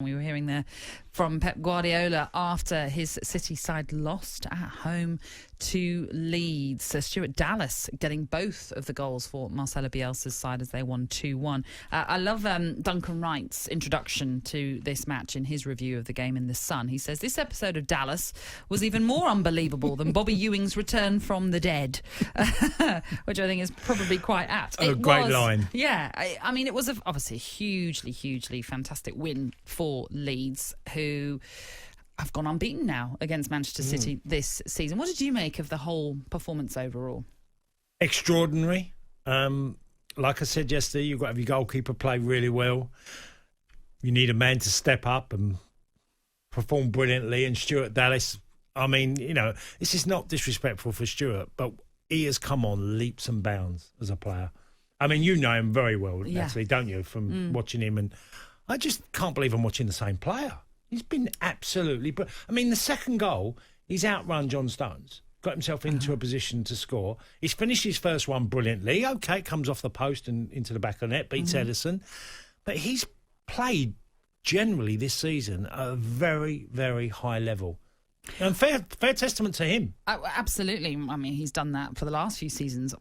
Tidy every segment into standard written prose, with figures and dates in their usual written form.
We were hearing there from Pep Guardiola after his City side lost at home to Leeds. So Stuart Dallas getting both of the goals for Marcelo Bielsa's side as they won 2-1. I love Duncan Wright's introduction to this match in his review of the game in The Sun. He says, this episode of Dallas was even more unbelievable than Bobby Ewing's return from the dead, which I think is probably quite apt. A great line. Yeah, I mean, it was obviously a hugely fantastic win for Leeds, who have gone unbeaten now against Manchester City this season. What did you make of the whole performance overall? Extraordinary. Like I said yesterday, you've got to have your goalkeeper play really well. You need a man to step up and perform brilliantly. And Stuart Dallas, I mean, you know, this is not disrespectful for Stuart, but he has come on leaps and bounds as a player. I mean, you know him very well, Natalie, don't you, from watching him? And I just can't believe I'm watching the same player. He's been absolutely... I mean, the second goal, he's outrun John Stones, got himself into a position to score. He's finished his first one brilliantly. OK, comes off the post and into the back of the net, beats Edison. But he's played generally this season at a very, very high level. And fair testament to him. Absolutely. I mean, he's done that for the last few seasons.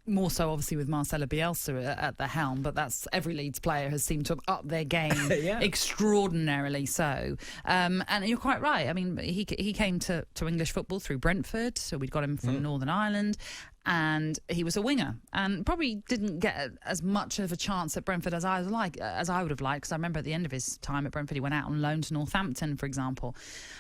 More so, obviously, with Marcelo Bielsa at the helm, but that's every Leeds player has seemed to have upped their game extraordinarily so. And you're quite right. I mean, he came to English football through Brentford, so we'd got him from Northern Ireland, and he was a winger and probably didn't get as much of a chance at Brentford as I would have liked, because I remember at the end of his time at Brentford, he went out on loan to Northampton, for example.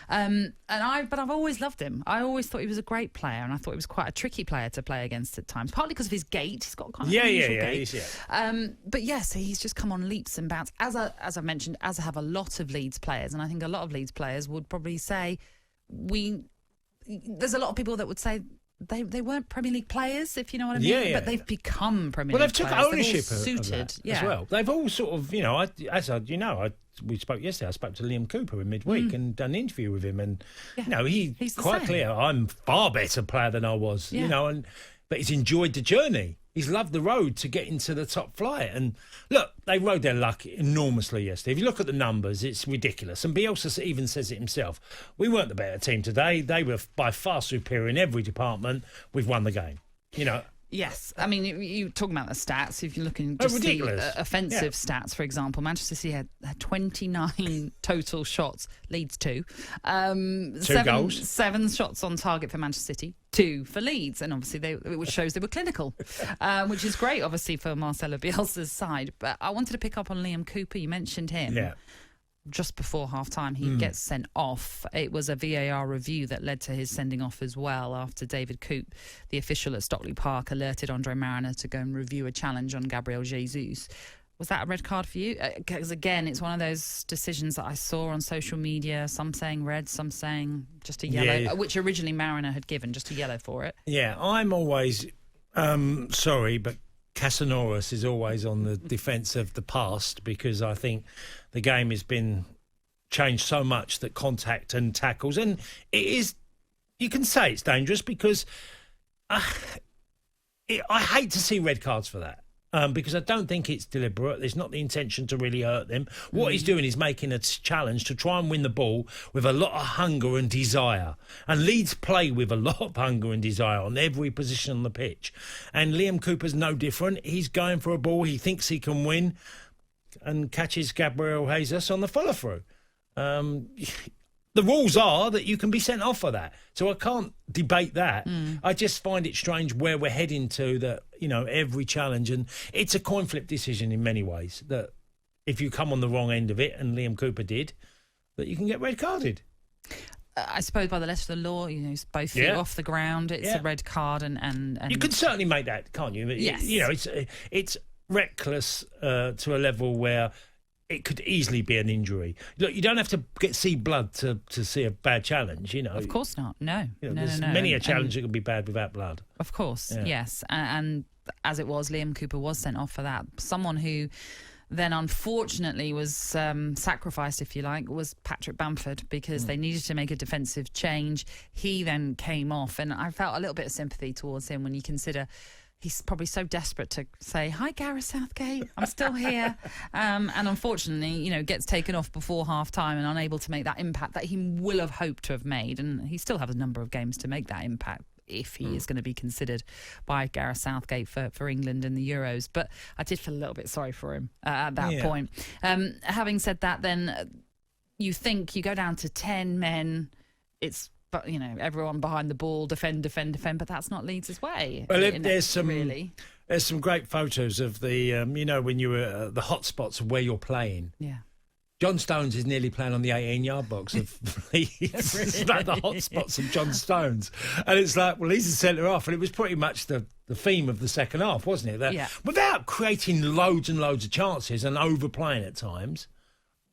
But I've always loved him. I always thought he was a great player, and I thought he was quite a tricky player to play against at times, partly because of his gait. He's got kind of unusual gait. But yes, he's just come on leaps and bounds, as I mentioned, as have a lot of Leeds players, and I think a lot of Leeds players would probably say there's a lot of people that would say they weren't Premier League players, if you know what I mean. But they've become Premier League players. Well, they've took ownership of that as well. They've all sort of, you know, we spoke yesterday. I spoke to Liam Cooper in midweek and done an interview with him, and you know, he's quite clear. I'm far better player than I was, you know, but he's enjoyed the journey. He's loved the road to get into the top flight. And look, they rode their luck enormously yesterday. If you look at the numbers, it's ridiculous. And Bielsa even says it himself. We weren't the better team today. They were by far superior in every department. We've won the game. You know. Yes. I mean, you're talking about the stats. If you're looking just the offensive stats, for example, Manchester City had 29 total shots, Leeds 2. 2 goals. 7 shots on target for Manchester City, 2 for Leeds. And obviously, which shows they were clinical, which is great, obviously, for Marcelo Bielsa's side. But I wanted to pick up on Liam Cooper. You mentioned him. Yeah. Just before half-time, he gets sent off. It was a VAR review that led to his sending off as well, after David Coote, the official at Stockley Park, alerted Andre Mariner to go and review a challenge on Gabriel Jesus. Was that a red card for you? Because, again, it's one of those decisions that I saw on social media, some saying red, some saying just a yellow, which originally Mariner had given, just a yellow for it. Yeah, I'm always sorry, but Cascarino is always on the defence of the past, because I think the game has been changed so much that contact and tackles, and it is, you can say it's dangerous, because I hate to see red cards for that. Because I don't think it's deliberate. There's not the intention to really hurt them. What he's doing is making a challenge to try and win the ball with a lot of hunger and desire. And Leeds play with a lot of hunger and desire on every position on the pitch. And Liam Cooper's no different. He's going for a ball he thinks he can win and catches Gabriel Jesus on the follow-through. The rules are that you can be sent off for that. So I can't debate that. I just find it strange where we're heading to, that, you know, every challenge. And it's a coin flip decision in many ways, that if you come on the wrong end of it, and Liam Cooper did, that you can get red carded. I suppose by the letter of the law, you know, both feet off the ground, it's a red card. And you can certainly make that, can't you? Yes. You know, it's reckless to a level where it could easily be an injury. Look, you don't have to see blood to see a bad challenge, you know. Of course not, no. You know, there's many a challenge that can be bad without blood. Of course, yes. And as it was, Liam Cooper was sent off for that. Someone who then unfortunately was sacrificed, if you like, was Patrick Bamford, because they needed to make a defensive change. He then came off, and I felt a little bit of sympathy towards him when you consider he's probably so desperate to say, "Hi, Gareth Southgate, I'm still here." And unfortunately, gets taken off before half-time and unable to make that impact that he will have hoped to have made. And he still has a number of games to make that impact if he is going to be considered by Gareth Southgate for England in the Euros. But I did feel a little bit sorry for him at that point. Having said that, then you think you go down to 10 men, but everyone behind the ball, defend, but that's not Leeds' way. Well, there's some great photos of the when you were at the hot spots of where you're playing. Yeah. John Stones is nearly playing on the 18-yard box of Leeds. It's like the hot spots of John Stones. And it's like, well, he's a centre-half. And it was pretty much the theme of the second half, wasn't it? That without creating loads and loads of chances and overplaying at times,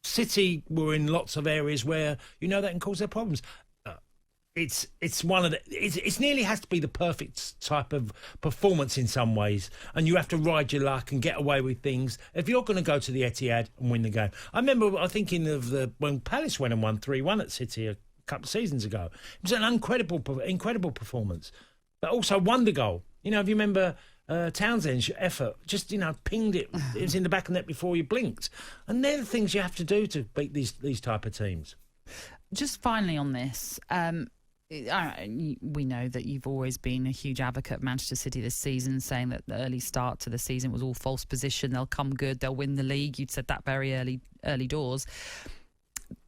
City were in lots of areas where, that can cause their problems. It's one of it nearly has to be the perfect type of performance in some ways, and you have to ride your luck and get away with things if you're going to go to the Etihad and win the game. I remember thinking of when Palace went and won 3-1 at City a couple of seasons ago. It was an incredible performance, but also wonder goal. If you remember Townsend's effort, just pinged it. It was in the back of the net before you blinked, and they're the things you have to do to beat these type of teams. Just finally on this. We know that you've always been a huge advocate of Manchester City this season, saying that the early start to the season was all false position. They'll come good. They'll win the league. You'd said that very early doors.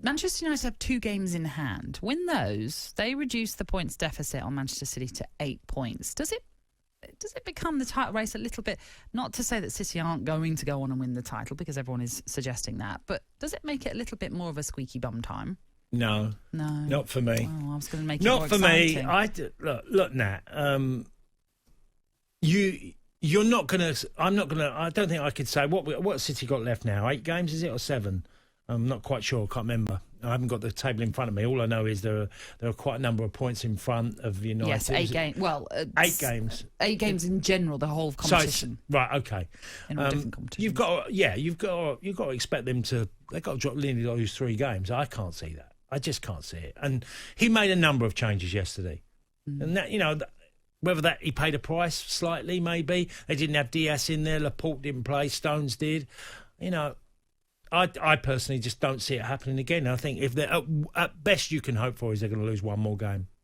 Manchester United have 2 games in hand. Win those, they reduce the points deficit on Manchester City to 8 points. Does it become the title race a little bit? Not to say that City aren't going to go on and win the title, because everyone is suggesting that, but does it make it a little bit more of a squeaky bum time? No, not for me. Oh, I was going to make it not more for exciting. me. Look, Nat. You're not going to. I'm not going to. I don't think I could say what City got left now. 8 games, is it, or 7? I'm not quite sure. I can't remember. I haven't got the table in front of me. All I know is there are quite a number of points in front of United. Yes, 8 games. Well, 8 games. 8 games in general, the whole competition. So right, okay. In all different competitions. You've got to expect them to. They've got to drop nearly those 3 games. I can't see that. I just can't see it. And he made a number of changes yesterday. And that, whether that he paid a price slightly, maybe. They didn't have Diaz in there. Laporte didn't play. Stones did. I personally just don't see it happening again. I think if they're at best you can hope for is they're going to lose one more game.